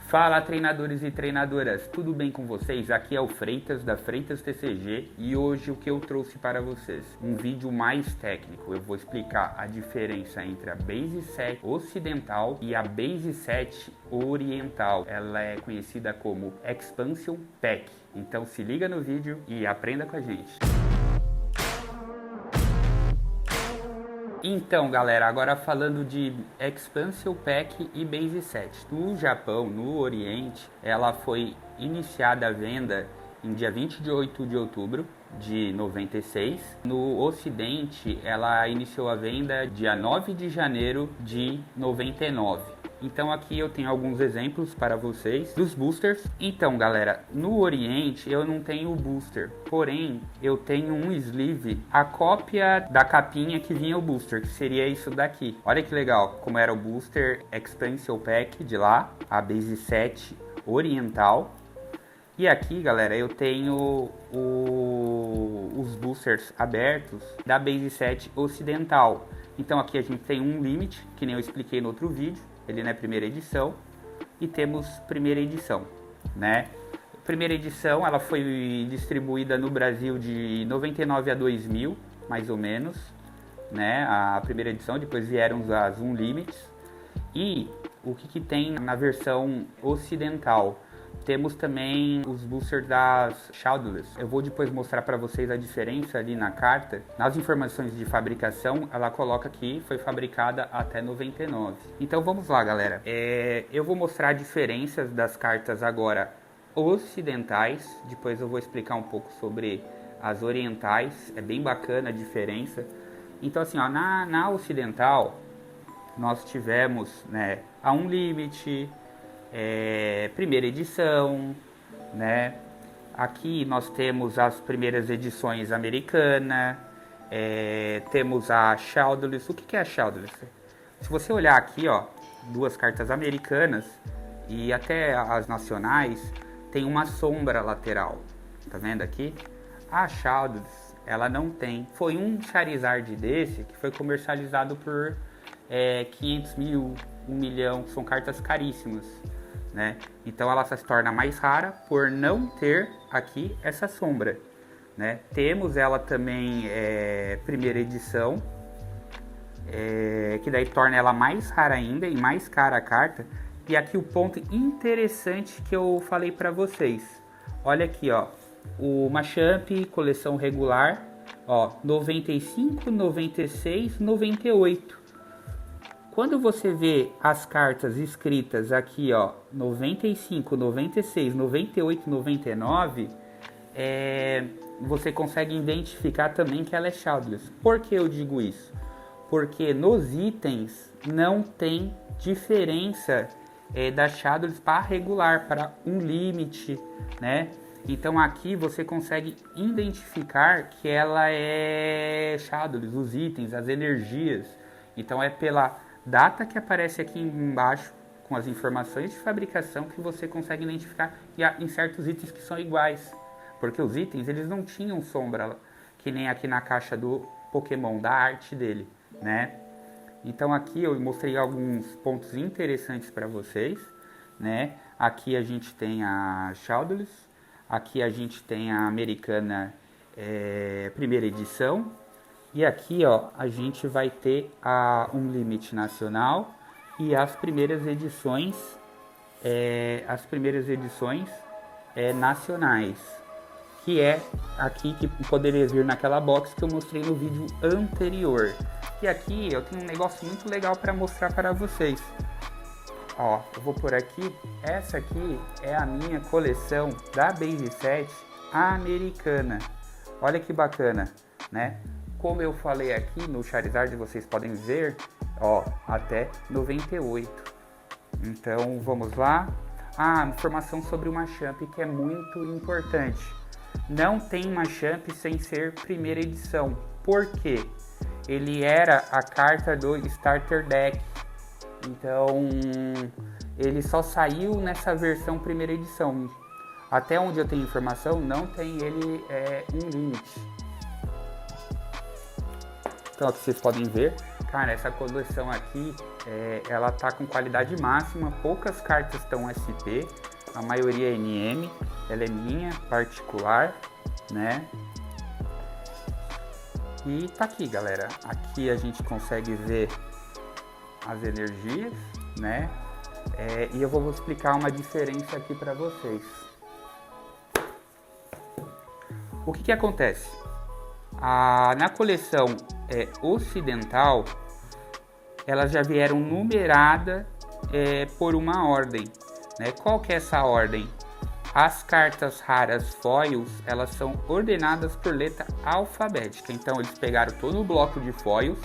Fala, treinadores e treinadoras, tudo bem com vocês? Aqui é o Freitas da Freitas TCG e hoje o que eu trouxe para vocês? Um vídeo mais técnico. Eu vou explicar a diferença entre a Base 7 ocidental e a Base 7 oriental. Ela é conhecida como Expansion Pack. Então se liga no vídeo e aprenda com a gente. Então, galera, agora falando de Expansion Pack e Base 7. No Japão, no Oriente, ela foi iniciada a venda em dia 28 de outubro de 96. No Ocidente, ela iniciou a venda dia 9 de janeiro de 99. Então aqui eu tenho alguns exemplos para vocês dos boosters. Então, galera, no Oriente eu não tenho o booster, porém eu tenho um sleeve, a cópia da capinha que vinha o booster, que seria isso daqui. Olha que legal, como era o booster Expansion Pack de lá, a Base 7 oriental. E aqui, galera, eu tenho os boosters abertos da Base 7 ocidental. Então aqui a gente tem um limite, que nem eu expliquei no outro vídeo. Ele não é primeira edição, e temos primeira edição, né? Primeira edição, ela foi distribuída no Brasil de 99 a 2000, mais ou menos, né? A primeira edição, depois vieram as Unlimits. E o que tem na versão ocidental? Temos também os boosters das Shadowless. Eu vou depois mostrar para vocês a diferença ali na carta. Nas informações de fabricação, ela coloca que foi fabricada até 99. Então vamos lá, galera. Eu vou mostrar diferenças das cartas agora ocidentais. Depois eu vou explicar um pouco sobre as orientais. É bem bacana a diferença. Então assim, ó, na ocidental, nós tivemos, né, a Unlimit, primeira edição, né? Aqui nós temos as primeiras edições americana, temos a Shadowless. O que é a Shadowless? Se você olhar aqui, ó, duas cartas americanas e até as nacionais, tem uma sombra lateral, tá vendo aqui? A Shadowless, ela não tem. Foi um Charizard desse que foi comercializado por 500 mil, 1 milhão, que são cartas caríssimas, né? Então ela se torna mais rara por não ter aqui essa sombra, né? Temos ela também primeira edição, que daí torna ela mais rara ainda e mais cara a carta. E aqui o ponto interessante que eu falei para vocês, olha aqui, ó, o Machamp coleção regular, ó, 95, 96, 98. Quando você vê as cartas escritas aqui, ó, 95, 96, 98, 99, você consegue identificar também que ela é Shadowless. Por que eu digo isso? Porque nos itens não tem diferença da Shadowless para regular, para Unlimit, né? Então aqui você consegue identificar que ela é Shadowless, os itens, as energias. Então é pela data que aparece aqui embaixo com as informações de fabricação que você consegue identificar em certos itens que são iguais, porque os itens eles não tinham sombra que nem aqui na caixa do Pokémon, da arte dele, né? Então aqui eu mostrei alguns pontos interessantes para vocês, né? Aqui a gente tem a Shadowless, aqui a gente tem a americana primeira edição. E aqui, ó, a gente vai ter a Unlimit nacional e as primeiras edições, nacionais, que é aqui que poderia vir naquela box que eu mostrei no vídeo anterior. E aqui eu tenho um negócio muito legal para mostrar para vocês. Ó, eu vou por aqui. Essa aqui é a minha coleção da Base 7 americana. Olha que bacana, né? Como eu falei aqui no Charizard, vocês podem ver, ó, até 98. Então, vamos lá. Informação sobre o Machamp, que é muito importante. Não tem Machamp sem ser primeira edição. Por quê? Ele era a carta do Starter Deck. Então, ele só saiu nessa versão primeira edição. Até onde eu tenho informação, não tem ele um limite. Então aqui vocês podem ver, Cara, essa coleção aqui, ela tá com qualidade máxima, poucas cartas estão SP, a maioria é NM, ela é minha, particular, né? E tá aqui, galera, aqui a gente consegue ver as energias, né? E eu vou explicar uma diferença aqui para vocês. O que acontece? Na coleção ocidental, elas já vieram numeradas por uma ordem, né? Qual que é essa ordem? As cartas raras foils, elas são ordenadas por letra alfabética. Então eles pegaram todo o bloco de foils,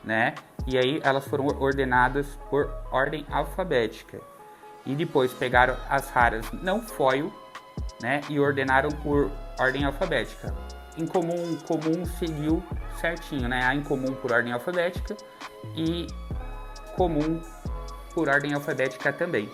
né? E aí elas foram ordenadas por ordem alfabética. E depois pegaram as raras não foil, né? E ordenaram por ordem alfabética. Comum seguiu certinho, né? A incomum por ordem alfabética e comum por ordem alfabética também.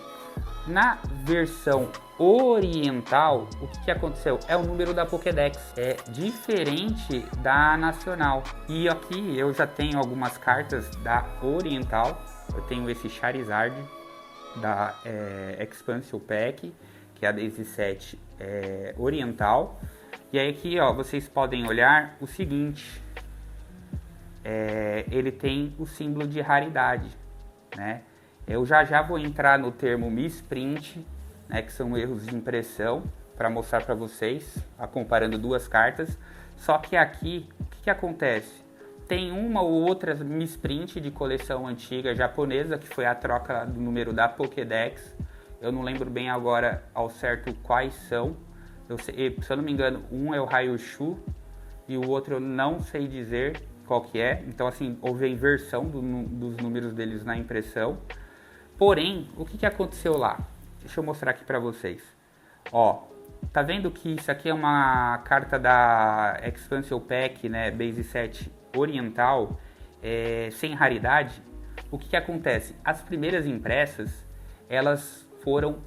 Na versão oriental, o que aconteceu? É o número da Pokédex, é diferente da nacional. E aqui eu já tenho algumas cartas da oriental. Eu tenho esse Charizard da Expansion Pack, que é a Base 7 oriental. E aí aqui, ó, vocês podem olhar o seguinte, ele tem o símbolo de raridade, né? Eu já vou entrar no termo misprint, né, que são erros de impressão, para mostrar para vocês, comparando duas cartas. Só que aqui, o que acontece? Tem uma ou outra misprint de coleção antiga japonesa, que foi a troca do número da Pokédex. Eu não lembro bem agora ao certo quais são. Se eu não me engano, um é o Raichu e o outro eu não sei dizer qual que é. Então, assim, houve a inversão dos números deles na impressão. Porém, o que aconteceu lá? Deixa eu mostrar aqui para vocês. Ó, tá vendo que isso aqui é uma carta da Expansion Pack, né, Base 7 oriental, sem raridade? O que acontece? As primeiras impressas, elas foram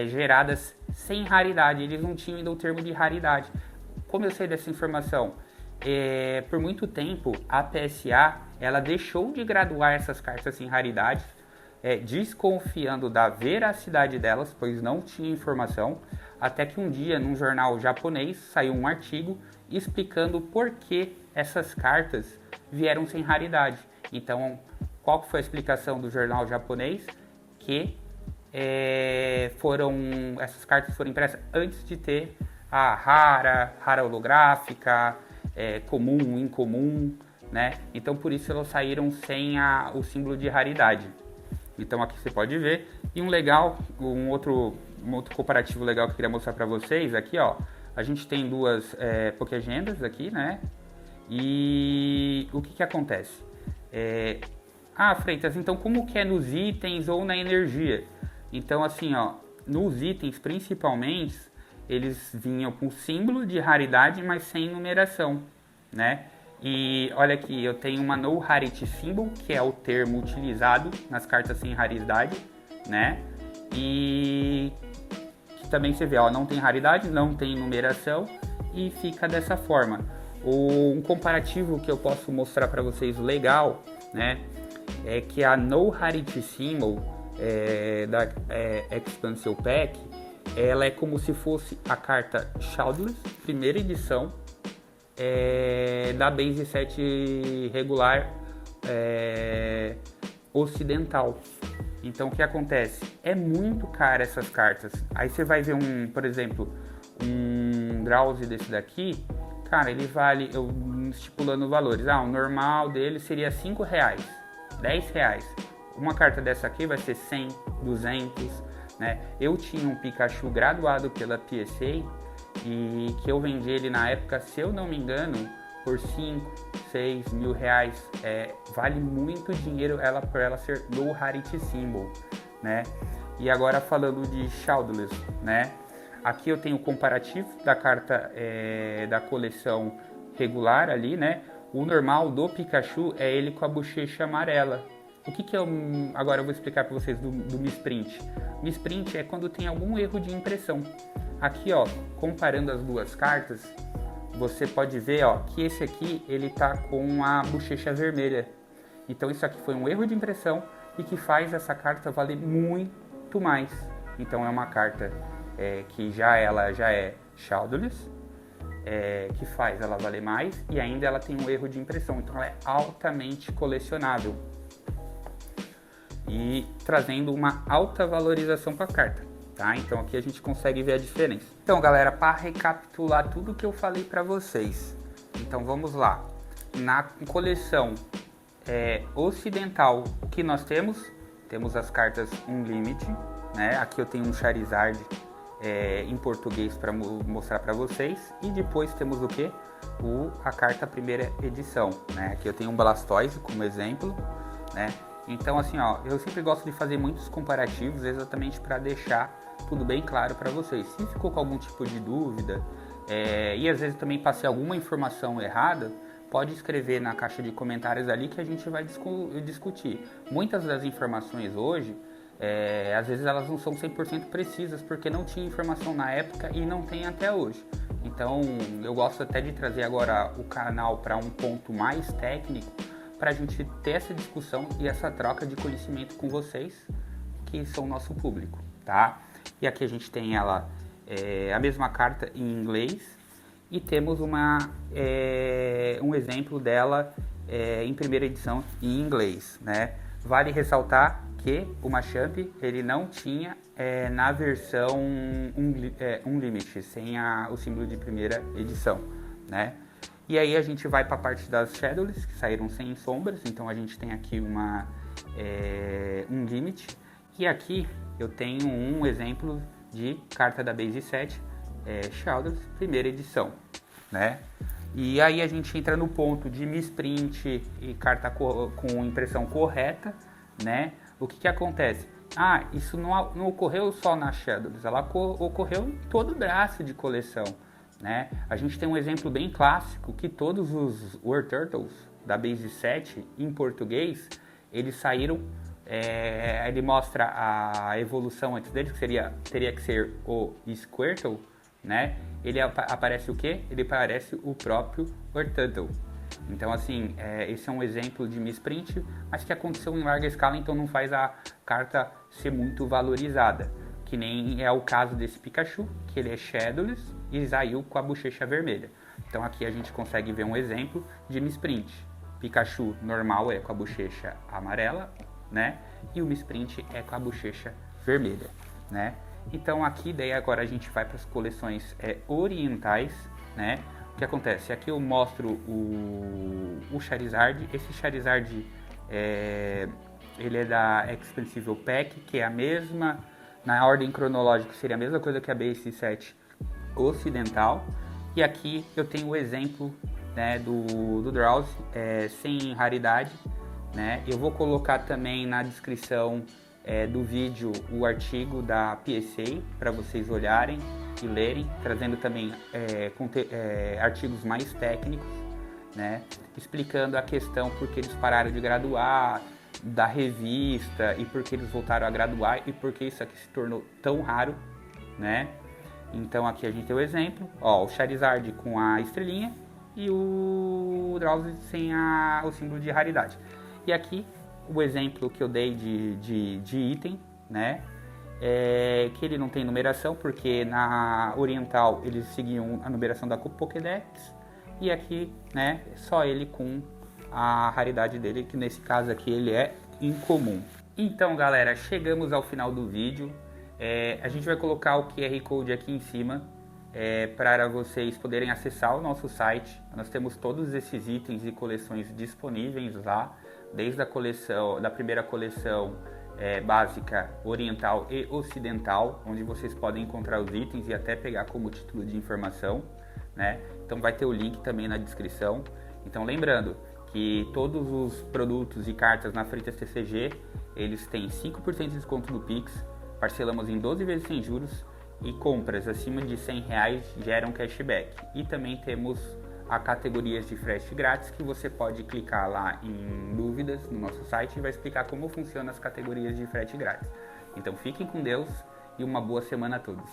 geradas sem raridade, eles não tinham ainda o termo de raridade. Como eu sei dessa informação? Por muito tempo, a PSA, ela deixou de graduar essas cartas sem raridade, desconfiando da veracidade delas, pois não tinha informação, até que um dia, num jornal japonês, saiu um artigo explicando por que essas cartas vieram sem raridade. Então, qual foi a explicação do jornal japonês? Que essas cartas foram impressas antes de ter a rara holográfica, comum, incomum, né? Então, por isso elas saíram sem o símbolo de raridade. Então aqui você pode ver. E um outro comparativo legal que eu queria mostrar para vocês aqui, ó. A gente tem duas Pokéagendas aqui, né? E o que acontece? Freitas, então como que é nos itens ou na energia? Então assim, ó, nos itens principalmente, eles vinham com símbolo de raridade, mas sem numeração, né? E olha aqui, eu tenho uma No Rarity Symbol, que é o termo utilizado nas cartas sem raridade, né? E que também você vê, ó, não tem raridade, não tem numeração e fica dessa forma. Um comparativo que eu posso mostrar para vocês legal, né? É que a No Rarity Symbol da Expansion Pack, ela é como se fosse a carta Shadowless, primeira edição, da Base 7 regular ocidental. Então o que acontece? É muito caro essas cartas. Aí você vai ver por exemplo, um Drowsy desse daqui, cara, ele vale, eu estipulando valores, o normal dele seria R$5, R$10. Uma carta dessa aqui vai ser 100, 200, né? Eu tinha um Pikachu graduado pela PSA e que eu vendi ele na época, se eu não me engano, por 5, 6 mil reais. Vale muito dinheiro por ela ser No Rarity Symbol, né? E agora falando de Shadowless, né? Aqui eu tenho o comparativo da carta da coleção regular ali, né? O normal do Pikachu é ele com a bochecha amarela. O que é agora eu vou explicar para vocês do misprint. Misprint é quando tem algum erro de impressão. Aqui, ó, comparando as duas cartas, você pode ver, ó, que esse aqui ele tá com a bochecha vermelha. Então isso aqui foi um erro de impressão e que faz essa carta valer muito mais. Então é uma carta que ela já é shadowless, que faz ela valer mais e ainda ela tem um erro de impressão. Então ela é altamente colecionável e trazendo uma alta valorização para a carta. Tá? Então aqui a gente consegue ver a diferença. Então galera, para recapitular tudo que eu falei para vocês, então vamos lá. Na coleção ocidental, o que nós temos? Temos as cartas Unlimited, né? Aqui eu tenho um Charizard em português para mostrar para vocês. E depois temos o que? A carta primeira edição, né? Aqui eu tenho um Blastoise como exemplo, né? Então assim, ó, eu sempre gosto de fazer muitos comparativos exatamente para deixar tudo bem claro para vocês. Se ficou com algum tipo de dúvida e às vezes também passei alguma informação errada, pode escrever na caixa de comentários ali que a gente vai discutir. Muitas das informações hoje, às vezes elas não são 100% precisas porque não tinha informação na época e não tem até hoje. Então eu gosto até de trazer agora o canal para um ponto mais técnico, para a gente ter essa discussão e essa troca de conhecimento com vocês, que são o nosso público, tá? E aqui a gente tem ela, a mesma carta em inglês, e temos um exemplo dela em primeira edição em inglês, né? Vale ressaltar que o Machamp ele não tinha na versão Unlimited, sem o símbolo de primeira edição, né? E aí a gente vai para a parte das Shadowless, que saíram sem sombras. Então a gente tem aqui um limit. E aqui eu tenho um exemplo de carta da Base 7, Shadowless, primeira edição, né? E aí a gente entra no ponto de misprint e carta com impressão correta, né? O que acontece? Isso não ocorreu só na Shadowless, ela ocorreu em todo o braço de coleção, né? A gente tem um exemplo bem clássico que todos os War Turtles da Base 7 em português, eles saíram, ele mostra a evolução antes dele, que teria que ser o Squirtle, né? Ele aparece o quê? Ele aparece o próprio War Turtle. Então assim, esse é um exemplo de misprint, mas que aconteceu em larga escala, então não faz a carta ser muito valorizada. Que nem é o caso desse Pikachu, que ele é Shadowless e saiu com a bochecha vermelha. Então aqui a gente consegue ver um exemplo de misprint. Pikachu normal é com a bochecha amarela, né? E o misprint é com a bochecha vermelha, né? Então aqui daí agora a gente vai para as coleções orientais, né? O que acontece? Aqui eu mostro o Charizard. Esse Charizard ele é da Expensive Pack, que é a mesma, na ordem cronológica seria a mesma coisa que a Base 7 ocidental. E aqui eu tenho o exemplo, né, do Drowsy sem raridade, né? Eu vou colocar também na descrição do vídeo o artigo da PSA para vocês olharem e lerem, trazendo também artigos mais técnicos, né, explicando a questão porque eles pararam de graduar, da revista e porque eles voltaram a graduar e porque isso aqui se tornou tão raro, né? Então aqui a gente tem o exemplo, ó, o Charizard com a estrelinha e o Drowsy sem o símbolo de raridade. E aqui o exemplo que eu dei de item, né? Que ele não tem numeração, porque na oriental eles seguiam a numeração da Pokédex, e aqui, né, só ele com a raridade dele, que nesse caso aqui ele é incomum. Então galera, chegamos ao final do vídeo. A gente vai colocar o QR Code aqui em cima para vocês poderem acessar o nosso site. Nós temos todos esses itens e coleções disponíveis lá, desde a coleção, da primeira coleção básica oriental e ocidental, onde vocês podem encontrar os itens e até pegar como título de informação, né? Então vai ter o link também na descrição. Então lembrando que todos os produtos e cartas na Freitas TCG, eles têm 5% de desconto do Pix, parcelamos em 12 vezes sem juros e compras acima de R$100 geram cashback. E também temos a categorias de frete grátis, que você pode clicar lá em dúvidas no nosso site e vai explicar como funcionam as categorias de frete grátis. Então fiquem com Deus e uma boa semana a todos.